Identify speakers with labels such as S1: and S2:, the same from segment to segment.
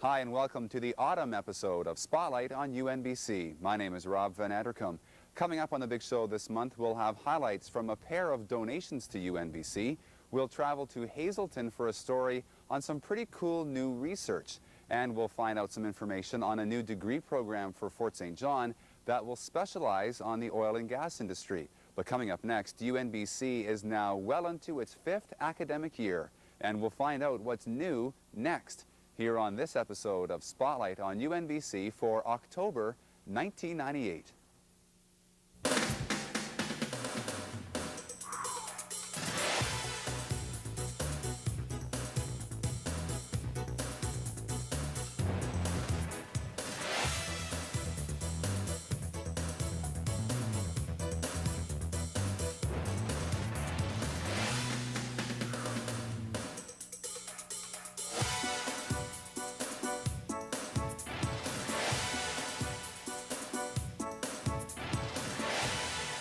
S1: Hi and welcome to the autumn episode of Spotlight on UNBC. My name is Rob Van Addercombe. Coming up on the big show this month, we'll have highlights from a pair of donations to UNBC. We'll travel to Hazelton for a story on some pretty cool new research. And we'll find out some information on a new degree program for Fort St. John that will specialize on the oil and gas industry. But coming up next, UNBC is now well into its 5th academic year. And we'll find out what's new next here on this episode of Spotlight on UNBC for October 1998.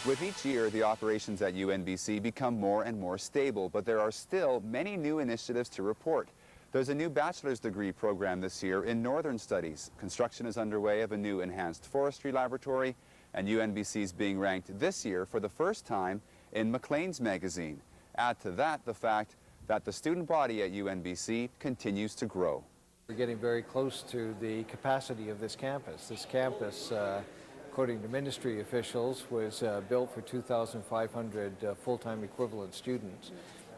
S1: With each year, the operations at UNBC become more and more stable, but there are still many new initiatives to report. There's a new bachelor's degree program this year in Northern Studies. Construction is underway of a new enhanced forestry laboratory, and UNBC is being ranked this year for the first time in Maclean's magazine. Add to that the fact that the student body at UNBC continues to grow.
S2: We're getting very close to the capacity of this campus. This campus, according to ministry officials, was built for 2,500 full-time equivalent students,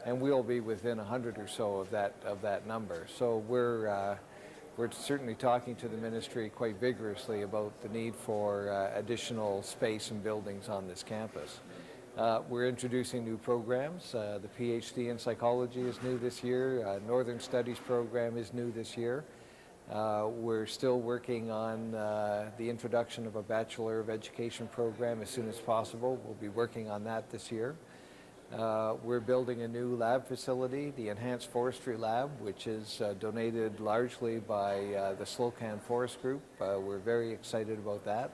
S2: and we'll be within 100 or so of that number. So we're certainly talking to the ministry quite vigorously about the need for additional space and buildings on this campus. We're introducing new programs. The PhD in psychology is new this year. Northern Studies program is new this year. We're still working on the introduction of a Bachelor of Education program as soon as possible. We'll be working on that this year. We're building a new lab facility, the Enhanced Forestry Lab, which is donated largely by the Slocan Forest Group. We're very excited about that.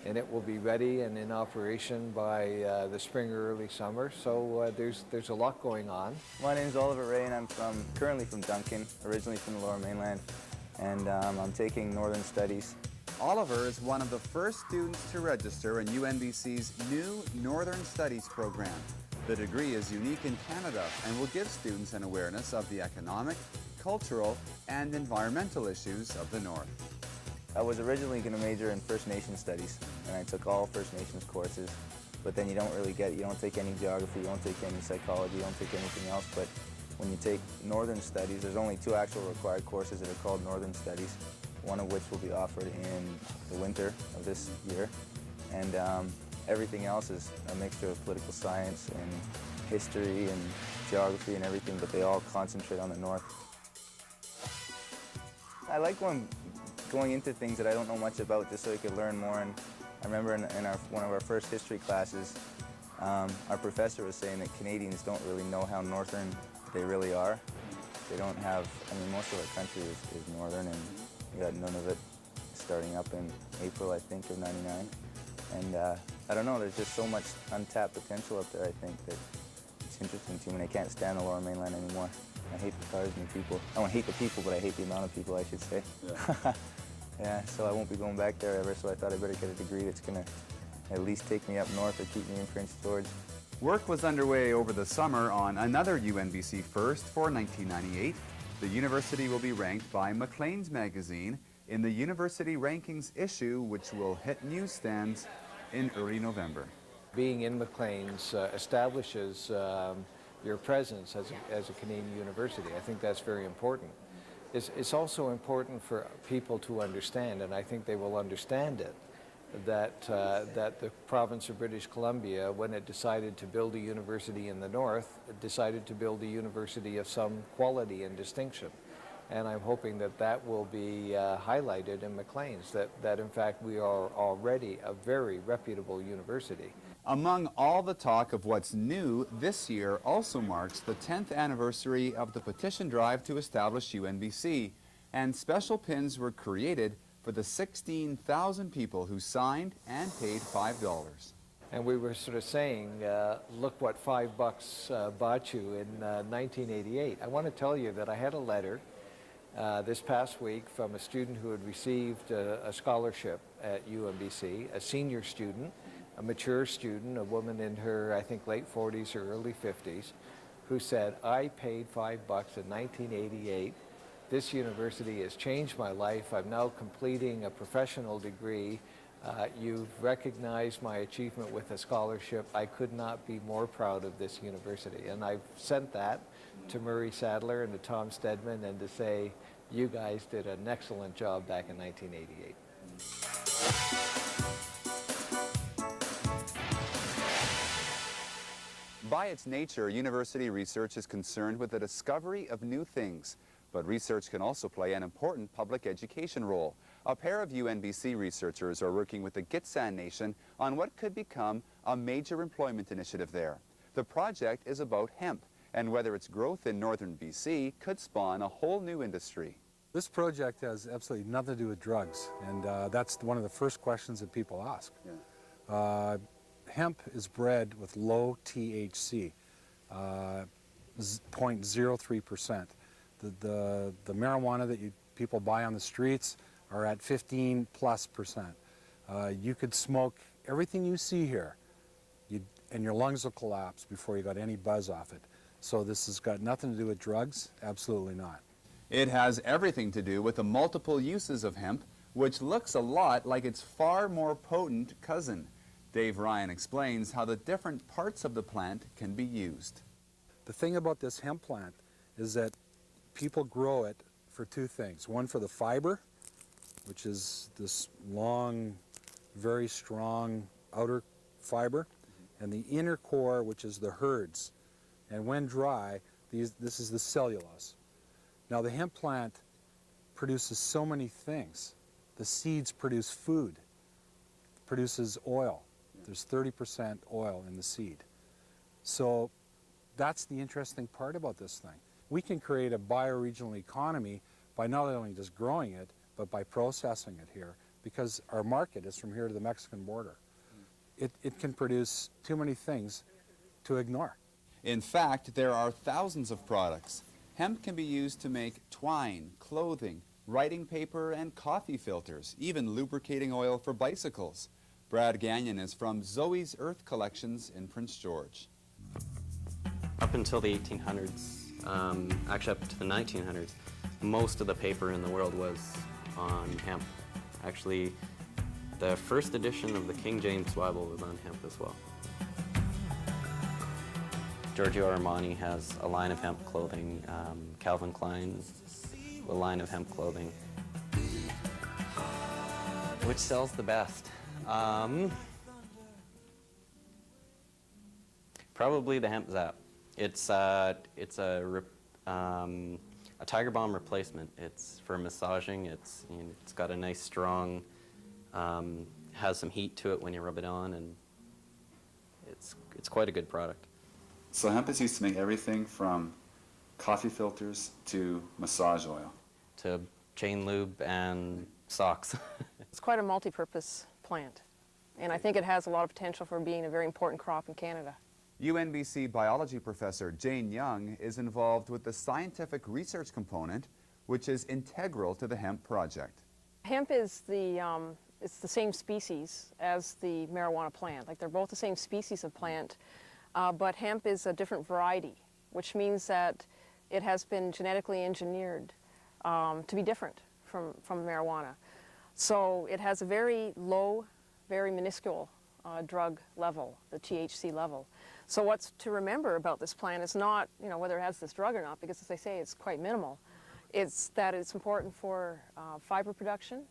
S2: And it will be ready and in operation by the spring or early summer. So there's a lot going on.
S3: My name is Oliver Ray, and I'm currently from Duncan, originally from the Lower Mainland. And I'm taking Northern Studies.
S1: Oliver is one of the first students to register in UNBC's new Northern Studies program. The degree is unique in Canada and will give students an awareness of the economic, cultural, and environmental issues of the North.
S3: I was originally going to major in First Nations Studies, and I took all First Nations courses, but then you don't take any geography, you don't take any psychology, you don't take anything else. But when you take Northern Studies, there's only 2 actual required courses that are called Northern Studies, one of which will be offered in the winter of this year. And everything else is a mixture of political science and history and geography and everything, but they all concentrate on the North. I like going into things that I don't know much about just so I could learn more. And I remember in one of our first history classes, our professor was saying that Canadians don't really know how northern they really are. They don't have, most of our country is northern, and we got none of it starting up in April, I think, of '99. And I don't know, there's just so much untapped potential up there, I think, that it's interesting to me, and I can't stand the Lower Mainland anymore. I hate the cars and the people. I don't hate the people, but I hate the amount of people, I should say. Yeah. Yeah, so I won't be going back there ever, so I thought I better get a degree that's going to at least take me up north or keep me in Prince George.
S1: Work was underway over the summer on another UNBC first for 1998. The university will be ranked by Maclean's magazine in the University Rankings issue, which will hit newsstands in early November.
S2: Being in Maclean's establishes your presence as a Canadian university. I think that's very important. It's also important for people to understand, and I think they will understand it, that the province of British Columbia, when it decided to build a university in the north, it decided to build a university of some quality and distinction. And I'm hoping that that will be highlighted in Maclean's, that in fact we are already a very reputable university.
S1: Among all the talk of what's new, this year also marks the 10th anniversary of the petition drive to establish UNBC, and special pins were created for the 16,000 people who signed and paid $5.
S2: And we were sort of saying, look what $5 bought you in 1988. I want to tell you that I had a letter this past week from a student who had received a scholarship at UNBC, a senior student, a mature student, a woman in her, I think, late 40s or early 50s, who said, I paid $5 in 1988. This university has changed my life. I'm now completing a professional degree. You've recognized my achievement with a scholarship. I could not be more proud of this university. And I've sent that to Murray Sadler and to Tom Stedman and to say, you guys did an excellent job back in 1988.
S1: By its nature, university research is concerned with the discovery of new things. But research can also play an important public education role. A pair of UNBC researchers are working with the Gitsan Nation on what could become a major employment initiative there. The project is about hemp, and whether its growth in northern BC could spawn a whole new industry.
S4: This project has absolutely nothing to do with drugs, and that's one of the first questions that people ask. Yeah. Hemp is bred with low THC, 0.03%. The marijuana that people buy on the streets are at 15+%. You could smoke everything you see here, and your lungs will collapse before you got any buzz off it. So this has got nothing to do with drugs, absolutely not.
S1: It has everything to do with the multiple uses of hemp, which looks a lot like its far more potent cousin. Dave Ryan explains how the different parts of the plant can be used.
S4: The thing about this hemp plant is that people grow it for two things. One, for the fiber, which is this long, very strong outer fiber, and the inner core, which is the herds. And when dry, this is the cellulose. Now, the hemp plant produces so many things. The seeds produce food, produces oil. There's 30% oil in the seed. So that's the interesting part about this thing. We can create a bioregional economy by not only just growing it, but by processing it here, because our market is from here to the Mexican border. It can produce too many things to ignore.
S1: In fact, there are thousands of products. Hemp can be used to make twine, clothing, writing paper, and coffee filters, even lubricating oil for bicycles. Brad Gagnon is from Zoe's Earth Collections in Prince George.
S5: Up until the 1800s, actually up to the 1900s, most of the paper in the world was on hemp. Actually, the first edition of the King James Bible was on hemp as well. Giorgio Armani has a line of hemp clothing, Calvin Klein, a line of hemp clothing. Which sells the best? Probably the Hemp Zap. It's a Tiger Balm replacement. It's for massaging. It's got a nice strong, has some heat to it when you rub it on, and it's quite a good product.
S1: So hemp is used to make everything from coffee filters to massage oil.
S5: To chain lube and socks.
S6: It's quite a multi-purpose plant, and I think it has a lot of potential for being a very important crop in Canada.
S1: UNBC biology professor Jane Young is involved with the scientific research component, which is integral to the hemp project.
S6: Hemp is it's the same species as the marijuana plant. Like, they're both the same species of plant, but hemp is a different variety, which means that it has been genetically engineered to be different from marijuana. So it has a very low, very minuscule drug level, the THC level. So what's to remember about this plant is not, whether it has this drug or not, because as I say, it's quite minimal. It's that it's important for fiber production,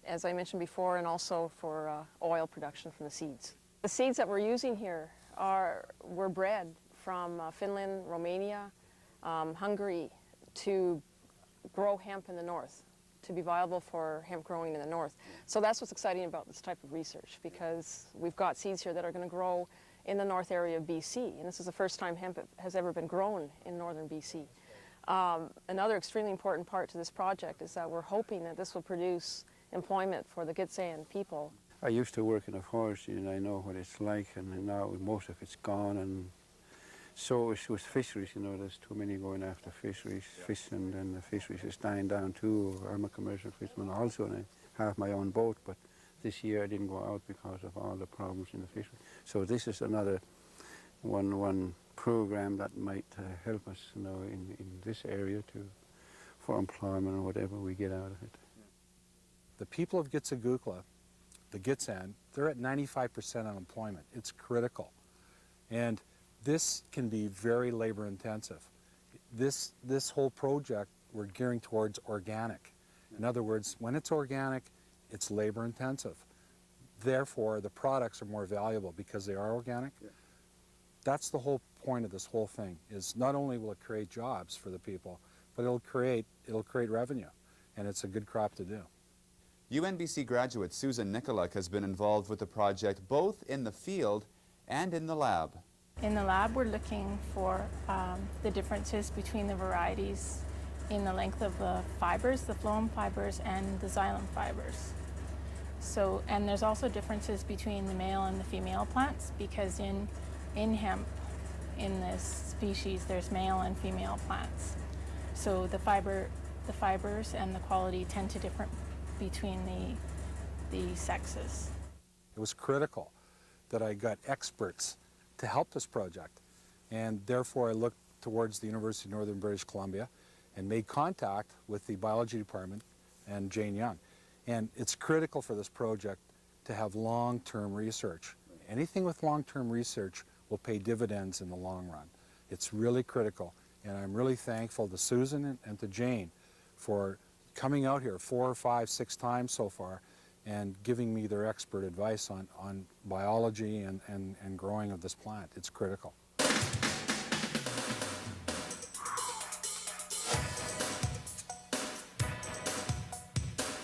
S6: as I mentioned before, and also for oil production from the seeds. The seeds that we're using here were bred from Finland, Romania, Hungary, to grow hemp in the north, to be viable for hemp growing in the north. So that's what's exciting about this type of research, because we've got seeds here that are going to grow in the north area of BC, and this is the first time hemp has ever been grown in northern BC. Another extremely important part to this project is that we're hoping that this will produce employment for the Gitsan people.
S7: I used to work in a forestry, and I know what it's like, and now most of it's gone, and So it's with fisheries, you know, there's too many going after fisheries, fish, and then the fisheries is dying down too. I'm a commercial fisherman also, and I have my own boat, but this year I didn't go out because of all the problems in the fishery. So this is another one program that might help us, you know, in this area for employment or whatever we get out of it.
S4: The people of Gitsegukla, the Gitsan, they're at 95% unemployment. It's critical. And this can be very labor intensive. This whole project, we're gearing towards organic. In other words, when it's organic, it's labor intensive. Therefore, the products are more valuable because they are organic. Yeah. That's the whole point of this whole thing, is not only will it create jobs for the people, but it'll create revenue, and it's a good crop to do.
S1: UNBC graduate Susan Nykoluk has been involved with the project both in the field and in the lab.
S8: In the lab, we're looking for the differences between the varieties in the length of the fibers, the phloem fibers and the xylem fibers. So, and there's also differences between the male and the female plants, because in hemp, in this species, there's male and female plants. So the fibers and the quality tend to differ between the sexes.
S4: It was critical that I got experts to help this project, and therefore I looked towards the University of Northern British Columbia and made contact with the biology department and Jane Young. And it's critical for this project to have long-term research. Anything with long-term research will pay dividends in the long run. It's really critical, and I'm really thankful to Susan and to Jane for coming out here 4 or 5, 6 times so far and giving me their expert advice on biology and growing of this plant. It's critical.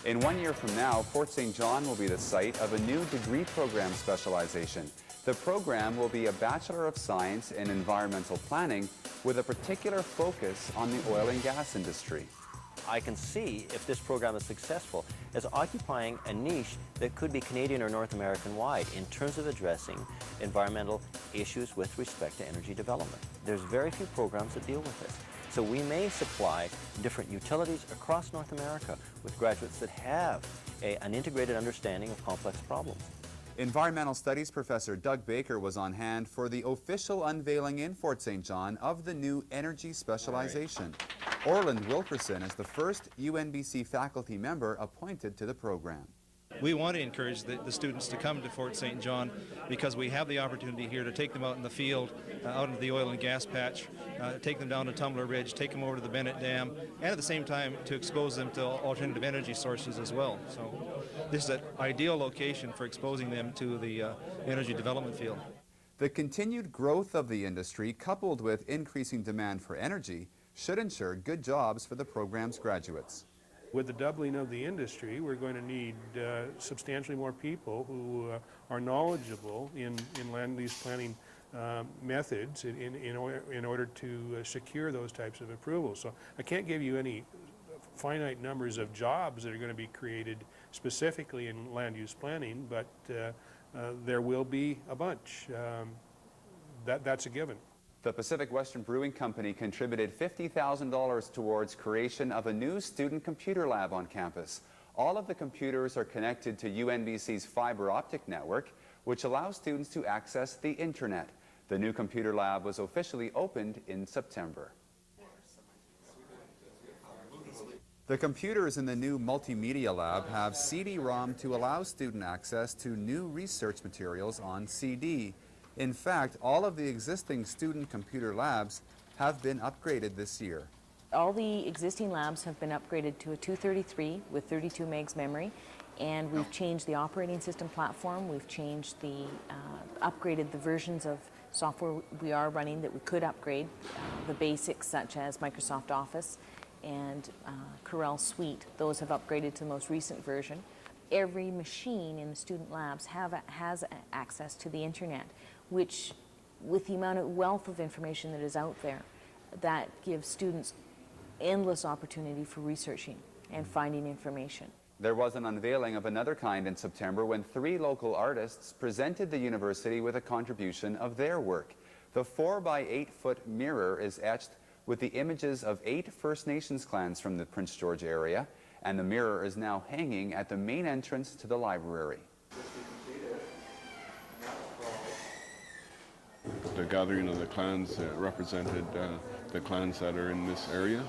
S1: In 1 year from now, Fort St. John will be the site of a new degree program specialization. The program will be a Bachelor of Science in Environmental Planning with a particular focus on the oil and gas industry.
S9: I can see, if this program is successful, as occupying a niche that could be Canadian or North American-wide in terms of addressing environmental issues with respect to energy development. There's very few programs that deal with this. So we may supply different utilities across North America with graduates that have an integrated understanding of complex problems.
S1: Environmental Studies professor Doug Baker was on hand for the official unveiling in Fort St. John of the new energy specialization. Orland Wilkerson is the first UNBC faculty member appointed to the program.
S10: We want to encourage the students to come to Fort St. John because we have the opportunity here to take them out in the field, out into the oil and gas patch, take them down to Tumbler Ridge, take them over to the Bennett Dam, and at the same time to expose them to alternative energy sources as well. So this is an ideal location for exposing them to the energy development field.
S1: The continued growth of the industry, coupled with increasing demand for energy, should ensure good jobs for the program's graduates.
S11: With the doubling of the industry, we're going to need substantially more people who are knowledgeable in land use planning methods in order to secure those types of approvals. So I can't give you any finite numbers of jobs that are going to be created specifically in land use planning, but there will be a bunch. That's a given.
S1: The Pacific Western Brewing Company contributed $50,000 towards creation of a new student computer lab on campus. All of the computers are connected to UNBC's fiber optic network, which allows students to access the internet. The new computer lab was officially opened in September. The computers in the new multimedia lab have CD-ROM to allow student access to new research materials on CD. In fact, all of the existing student computer labs have been upgraded this year.
S12: All the existing labs have been upgraded to a 233 with 32 megs memory, and we've changed the operating system platform. We've changed upgraded the versions of software we are running that we could upgrade, the basics such as Microsoft Office and Corel Suite. Those have upgraded to the most recent version. Every machine in the student labs has access to the internet, which, with the amount of wealth of information that is out there, that gives students endless opportunity for researching and finding information.
S1: There was an unveiling of another kind in September when 3 local artists presented the university with a contribution of their work. The 4 by 8 foot mirror is etched with the images of 8 First Nations clans from the Prince George area, and the mirror is now hanging at the main entrance to the library.
S13: The gathering of the clans represented the clans that are in this area,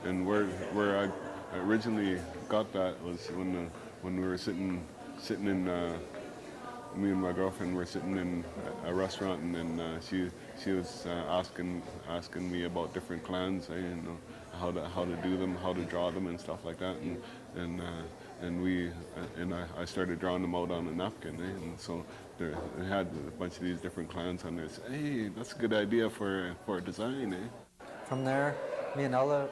S13: and where I originally got that was when we were sitting in, me and my girlfriend were sitting in a restaurant, and then she was asking me about different clans, you know, how to do them, how to draw them, and stuff like that, and I started drawing them out on a napkin, and so it had a bunch of these different clans on there. So, hey, that's a good idea for a design, eh?
S14: From there, me and Ella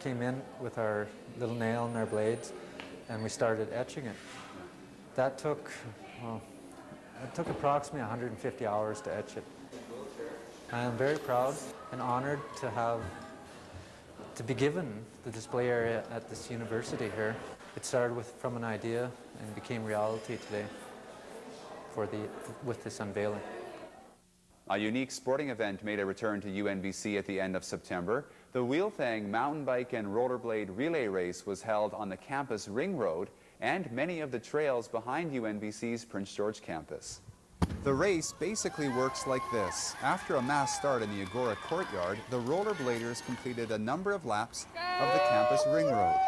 S14: came in with our little nail and our blades, and we started etching it. That took, well, it took approximately 150 hours to etch it. I am very proud and honored to be given the display area at this university here. It started from an idea and became reality today with this unveiling.
S1: A unique sporting event made a return to UNBC at the end of September. The Wheelthang mountain bike and rollerblade relay race was held on the campus ring road and many of the trails behind UNBC's Prince George campus. The race basically works like this. After a mass start in the Agora courtyard, the rollerbladers completed a number of laps of the campus ring road.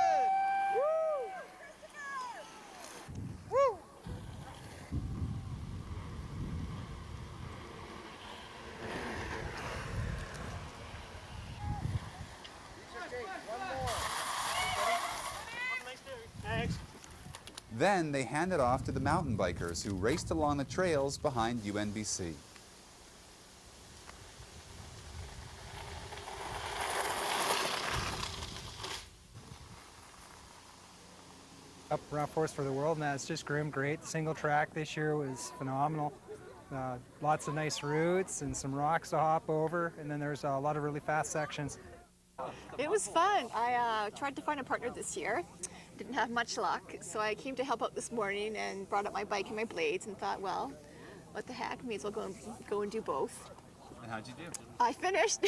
S1: Then they handed off to the mountain bikers who raced along the trails behind UNBC.
S15: Up around Forest for the World, and it's just groomed great. The single track this year was phenomenal. Lots of nice routes and some rocks to hop over, and then there's a lot of really fast sections.
S16: It was fun. I tried to find a partner this year. Didn't have much luck, so I came to help out this morning and brought up my bike and my blades and thought, well, what the heck, may as well go and do both.
S1: And how'd you do?
S16: I finished.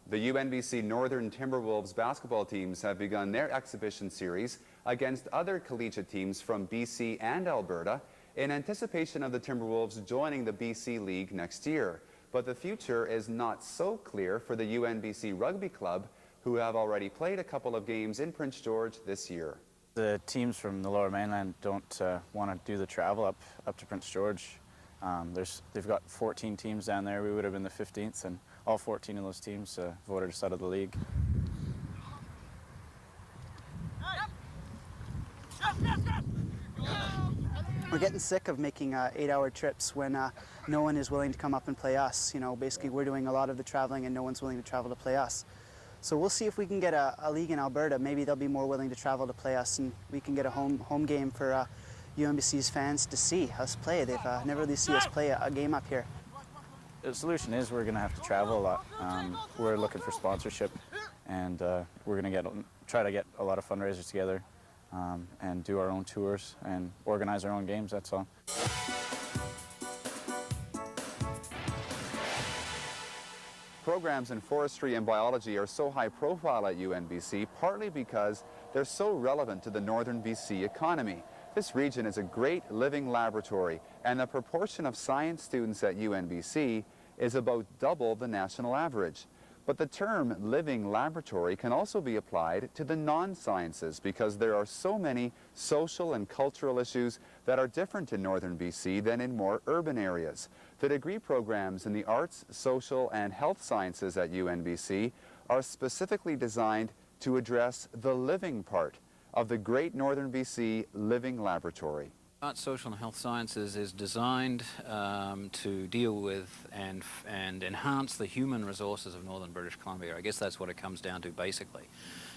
S1: The UNBC Northern Timberwolves basketball teams have begun their exhibition series against other collegiate teams from BC and Alberta in anticipation of the Timberwolves joining the BC League next year. But the future is not so clear for the UNBC Rugby Club, who have already played a couple of games in Prince George this year.
S17: The teams from the Lower Mainland don't want to do the travel up to Prince George. They've got 14 teams down there. We would have been the 15th, and all 14 of those teams voted us out of the league.
S18: We're getting sick of making 8-hour trips when no one is willing to come up and play us. You know, basically we're doing a lot of the traveling and no one's willing to travel to play us. So we'll see if we can get a league in Alberta. Maybe they'll be more willing to travel to play us, and we can get a home game for UNBC's fans to see us play. They've never really seen us play a game up here.
S17: The solution is we're going to have to travel a lot. We're looking for sponsorship, and we're going to try to get a lot of fundraisers together and do our own tours and organize our own games, that's all.
S1: Programs in forestry and biology are so high profile at UNBC, partly because they're so relevant to the northern BC economy. This region is a great living laboratory, and the proportion of science students at UNBC is about double the national average. But the term living laboratory can also be applied to the non-sciences, because there are so many social and cultural issues that are different in northern BC than in more urban areas. The degree programs in the arts, social, and health sciences at UNBC are specifically designed to address the living part of the great northern BC living laboratory.
S19: Arts, social and health sciences is designed to deal with and enhance the human resources of northern British Columbia. I guess that's what it comes down to basically.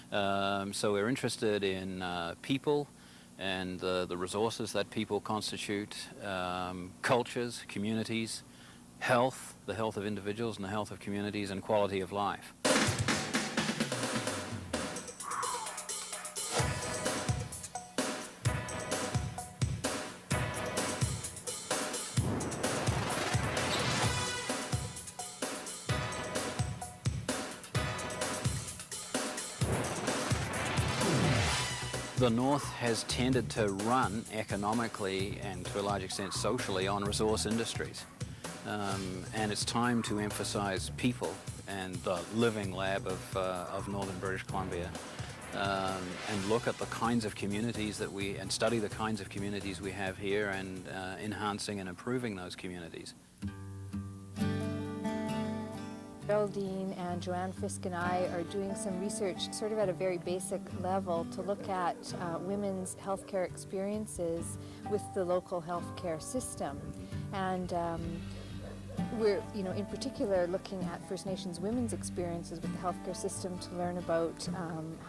S19: So we're interested in people and the resources that people constitute, cultures, communities, health, the health of individuals and the health of communities, and quality of life. The North has tended to run economically and to a large extent socially on resource industries. And it's time to emphasize people and the living lab of northern British Columbia, and look at the kinds of communities that and study the kinds of communities we have here, and enhancing and improving those communities.
S20: Geraldine and Joanne Frisk and I are doing some research sort of at a very basic level to look at women's healthcare experiences with the local healthcare system. And we're, in particular looking at First Nations women's experiences with the healthcare system to learn about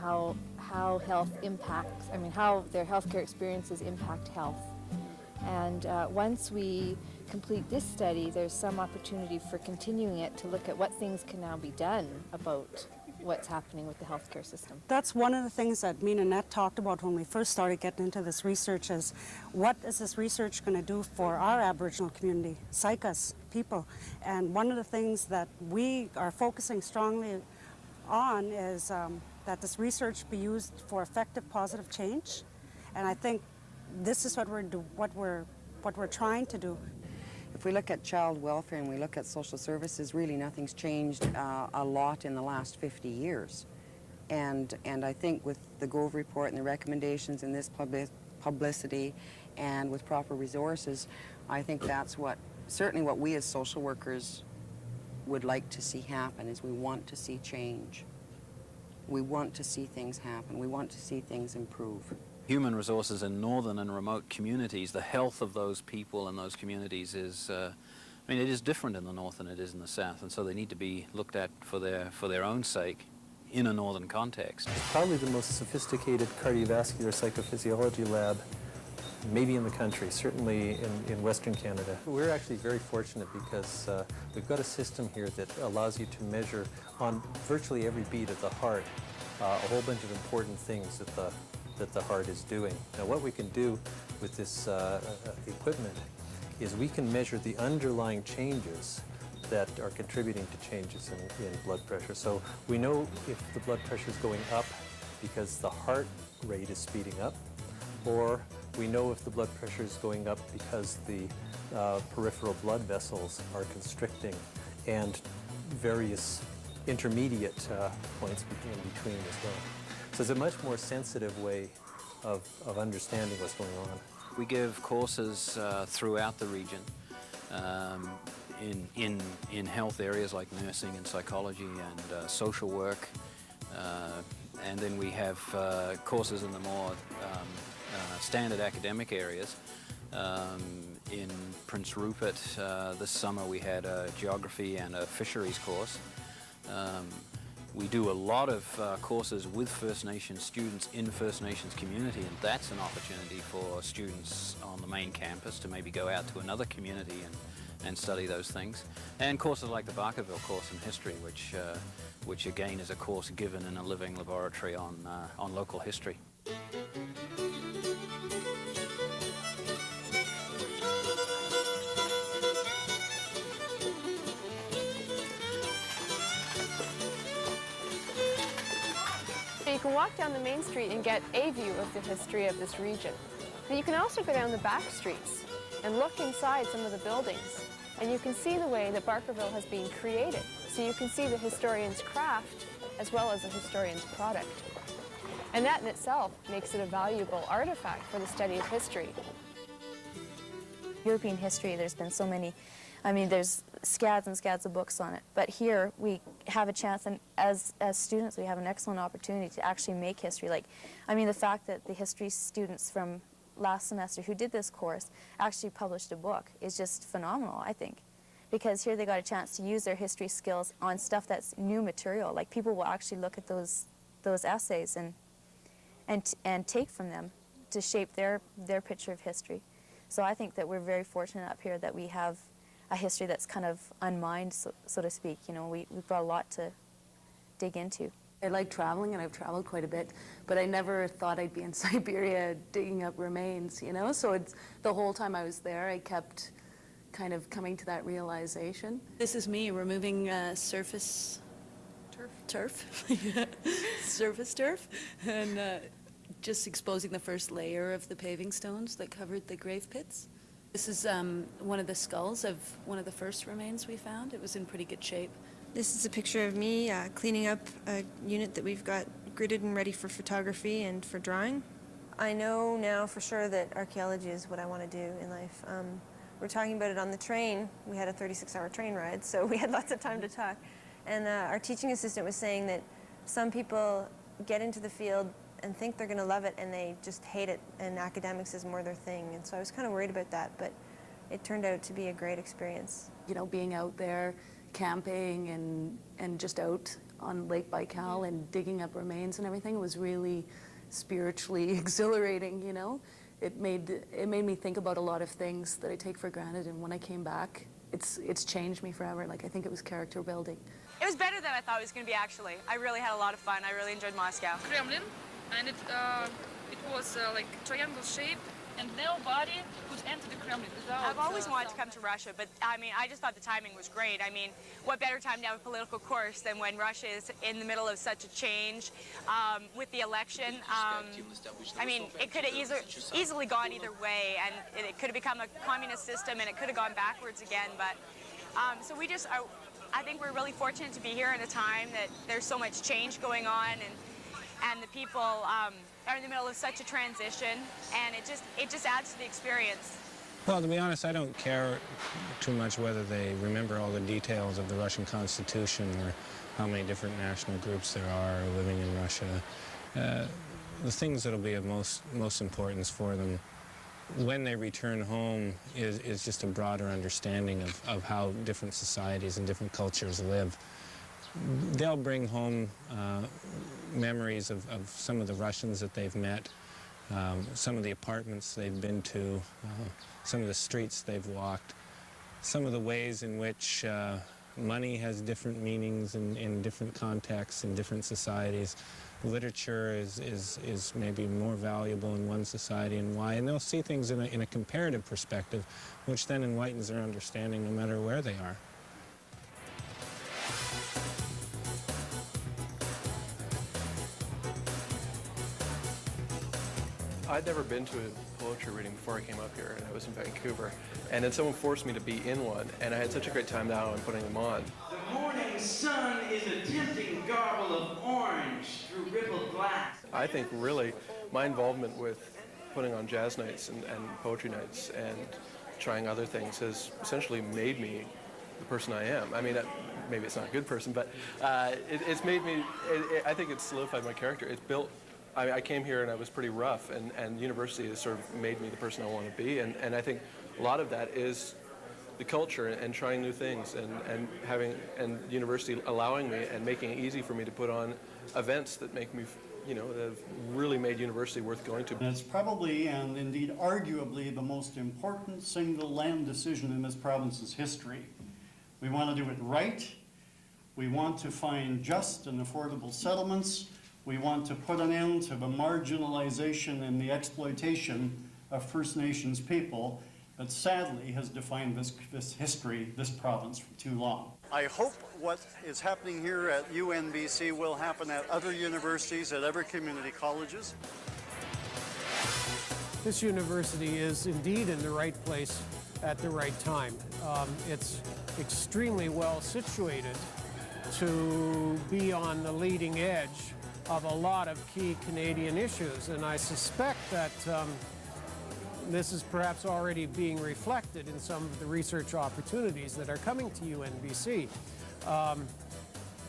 S20: how health impacts, how their healthcare experiences impact health. And once we complete this study, there's some opportunity for continuing it to look at what things can now be done about what's happening with the healthcare system.
S21: That's one of the things that me and Annette talked about when we first started getting into this research, is what is this research going to do for our Aboriginal community, Sycas people? And one of the things that we are focusing strongly on is that this research be used for effective positive change. And I think this is what we're trying to do.
S22: If we look at child welfare and we look at social services, really nothing's changed a lot in the last 50 years. And I think with the Gove report and the recommendations in this publicity and with proper resources, I think that's certainly what we as social workers would like to see happen, is we want to see change. We want to see things happen. We want to see things improve.
S19: Human resources in northern and remote communities, the health of those people and those communities is, it is different in the north than it is in the south, and so they need to be looked at for their own sake in a northern context.
S23: It's probably the most sophisticated cardiovascular psychophysiology lab maybe in the country, certainly in Western Canada. We're actually very fortunate because we've got a system here that allows you to measure on virtually every beat of the heart a whole bunch of important things that the heart is doing. Now what we can do with this equipment is we can measure the underlying changes that are contributing to changes in blood pressure. So we know if the blood pressure is going up because the heart rate is speeding up, or we know if the blood pressure is going up because the peripheral blood vessels are constricting, and various intermediate points in between as well. So it's a much more sensitive way of understanding what's going on.
S19: We give courses throughout the region in health areas like nursing and psychology and social work. And then we have courses in the more standard academic areas. In Prince Rupert this summer we had a geography and a fisheries course. We do a lot of courses with First Nations students in First Nations community, and that's an opportunity for students on the main campus to maybe go out to another community and study those things. And courses like the Barkerville course in history, which again is a course given in a living laboratory on local history.
S6: You can walk down the main street and get a view of the history of this region. But you can also go down the back streets and look inside some of the buildings, and you can see the way that Barkerville has been created. So you can see the historian's craft as well as the historian's product. And that in itself makes it a valuable artifact for the study of history.
S24: European history, there's been so many, there's scads and scads of books on it. But here we have a chance, and as students we have an excellent opportunity to actually make history. The fact that the history students from last semester who did this course actually published a book is just phenomenal, I think. Because here they got a chance to use their history skills on stuff that's new material. Like, people will actually look at those essays and take from them to shape their picture of history. So I think that we're very fortunate up here that we have a history that's kind of unmined, so to speak. We've got a lot to dig into.
S25: I like traveling, and I've traveled quite a bit, but I never thought I'd be in Siberia digging up remains, So it's the whole time I was there, I kept kind of coming to that realization.
S26: This is me removing surface turf, surface turf, and
S25: just exposing the first layer of the paving stones that covered the grave pits. This is one of the skulls of one of the first remains we found. It was in pretty good shape.
S2: This is a picture of me cleaning up a unit that we've got gridded and ready for photography and for drawing. I know now for sure that archaeology is what I want to do in life. We're talking about it on the train. We had a 36-hour train ride, so we had lots of time to talk. And our teaching assistant was saying that some people get into the field and think they're going to love it, and they just hate it, and academics is more their thing. And so I was kind of worried about that, but it turned out to be a great experience.
S25: You know, being out there camping and just out on Lake Baikal and digging up remains and everything was really spiritually exhilarating, you know. It made me think about a lot of things that I take for granted, and when I came back, it's changed me forever. Like, I think it was character building.
S3: It was better than I thought it was going to be, actually. I really had a lot of fun. I really enjoyed Moscow.
S5: Kremlin, and it was like triangle shape, and nobody could enter the Kremlin without...
S3: I've always wanted to come to Russia, but I mean, I just thought the timing was great. I mean, what better time to have a political course than when Russia is in the middle of such a change with the election. I mean, it could have easily gone either way, and it could have become a communist system, and it could have gone backwards again, but so we just... I think we're really fortunate to be here at a time that there's so much change going on, and the people are in the middle of such a transition, and it just adds to the experience.
S7: Well, to be honest, I don't care too much whether they remember all the details of the Russian Constitution or how many different national groups there are living in Russia. The things that will be of most importance for them when they return home is just a broader understanding of how different societies and different cultures live. They'll bring home memories of some of the Russians that they've met, some of the apartments they've been to, some of the streets they've walked, some of the ways in which money has different meanings in different contexts, in different societies. Literature is maybe more valuable in one society and why, and they'll see things in a comparative perspective, which then enlightens their understanding no matter where they are.
S8: I'd never been to a poetry reading before I came up here, and I was in Vancouver. And then someone forced me to be in one, and I had such a great time now in putting them on.
S26: The morning sun is a tempting garble of orange through rippled glass.
S8: I think really my involvement with putting on jazz nights and poetry nights and trying other things has essentially made me the person I am. I mean, maybe it's not a good person, but it's made me, I think it's solidified my character. It's built. I came here and I was pretty rough, and university has sort of made me the person I want to be, and I think a lot of that is the culture and trying new things and university allowing me and making it easy for me to put on events that make me, you know, that have really made university worth going to.
S27: And it's probably, and indeed arguably, the most important single land decision in this province's history. We want to do it right. We want to find just and affordable settlements. We want to put an end to the marginalization and the exploitation of First Nations people that sadly has defined this history, this province, for too long. I hope what is happening here at UNBC will happen at other universities, at other community colleges.
S28: This university is indeed in the right place at the right time. It's extremely well situated to be on the leading edge of a lot of key Canadian issues, and I suspect that this is perhaps already being reflected in some of the research opportunities that are coming to UNBC.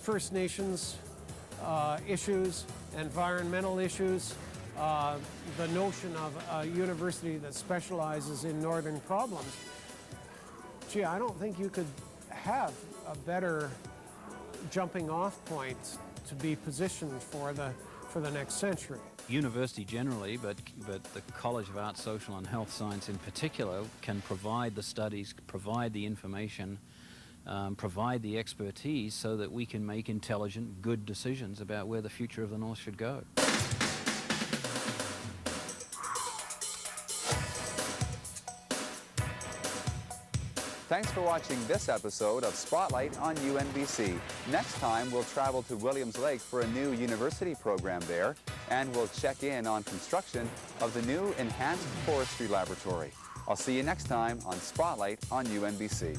S28: First Nations issues, environmental issues, the notion of a university that specializes in northern problems. Gee, I don't think you could have a better jumping off point to be positioned for the next century.
S19: University generally, but the College of Arts, Social and Health Science in particular can provide the studies, provide the information, provide the expertise so that we can make intelligent, good decisions about where the future of the North should go.
S1: Thanks for watching this episode of Spotlight on UNBC. Next time, we'll travel to Williams Lake for a new university program there, and we'll check in on construction of the new enhanced forestry laboratory. I'll see you next time on Spotlight on UNBC.